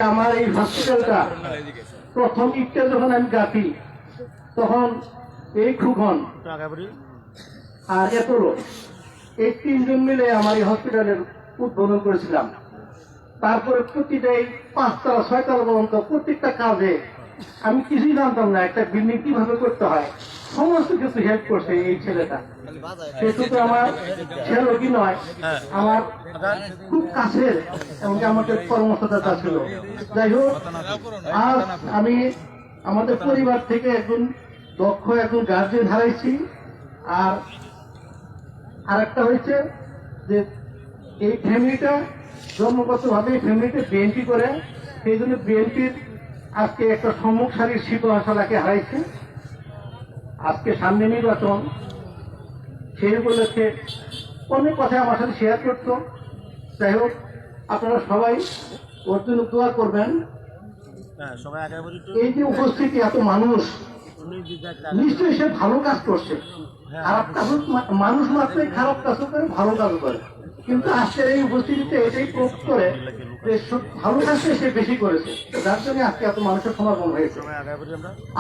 আমার এই হসপিটালটা প্রথম ইটটা যখন আমি গাঁথি তখন এই খুকন আর এত লোক এই তিনজন মিলে আমার এই হসপিটালের উদ্বোধন করেছিলাম। তারপরে প্রতিটাই 5 তলা 6 তলা পর্যন্ত প্রত্যেকটা কাজে আমি কিছুই জানতাম না একটা বিল্ডিং কিভাবে করতে হয়, সমস্ত কিছু হেল্প করছে এই ছেলেটা। সে শুধু আমার ছেলে কি নয়, আমার খুব কাছের এমনকি আমাদের কর্মকর্তা ছিল। যাই হোক, আজ আমি আমাদের পরিবার থেকে একজন দক্ষ একজন গার্জেন হারাইছি। আর আরেকটা হয়েছে যে এই ফ্যামিলিটা জন্মগত ভাবে ফ্যামিলিতে বিএনপি করে, সেই জন্য বিএনপির আজকে একটা সম্মুখ সারির শিল্প আশালাকে হারাইছে। আজকে সামনে নির্বাচন, সেই উপলক্ষে অনেক কথা আমার সাথে শেয়ার করতো। যাই হোক, আপনারা সবাই ওর জন্য দোয়া করবেন। এই যে উপস্থিতি এত মানুষ, নিশ্চয়ই সে ভালো কাজ করছে। খারাপ কাজ মানুষ মাত্রই খারাপ কাজও করে, ভালো কাজও করে, কিন্তু আজকের এই উপস্থিতিতে এটাই প্রুভ করে যে ভালো কাজটা সে বেশি করেছে, যার জন্য আজকে এত মানুষের সমাগম হয়েছে।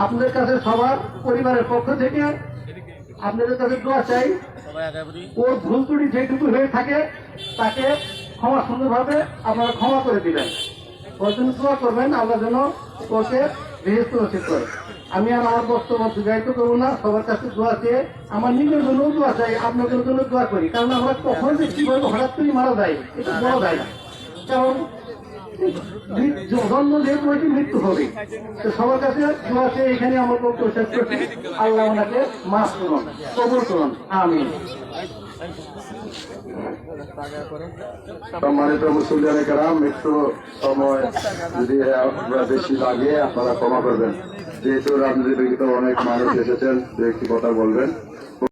আপনাদের কাছে সবার পরিবারের পক্ষ থেকে আপনাদের কাছে দোয়া চাই, ওর ভুল ত্রুটি যেটুকু হয়ে থাকে তাকে ক্ষমা সুন্দরভাবে আপনারা ক্ষমা করে দিবেন। ওর জন্য দোয়া করবেন, আল্লাহ যেন ওকে বেহেশত নসিব করে। আমি আর আমার বক্তব্য দীর্ঘায়িত করবো না। সবার কাছে দোয়া চেয়ে আমার নিজের জন্য দোয়া চাই, আপনাদের জন্য দোয়া করি। কারণ আমরা কখন যে কিভাবে হঠাৎ করে মারা যায় এটা বলা যায় না, কারণ জন্ম যেহেতু হয়েছে মৃত্যু হবে। তো সবার কাছে দোয়া চেয়ে এখানে আমার বক্তব্য শেষ করছি। আল্লাহ ওনাকে মাফ করুন, কবুল করুন, আমিন। সম্মানিত মুসলিয়ানে কেরাম, একটু সময় যদি বেশি লাগে আপনারা ক্ষমা করবেন, যেহেতু রাজনীতিবিদ অনেক মানুষ এসেছেন, দু একটি কথা বলবেন।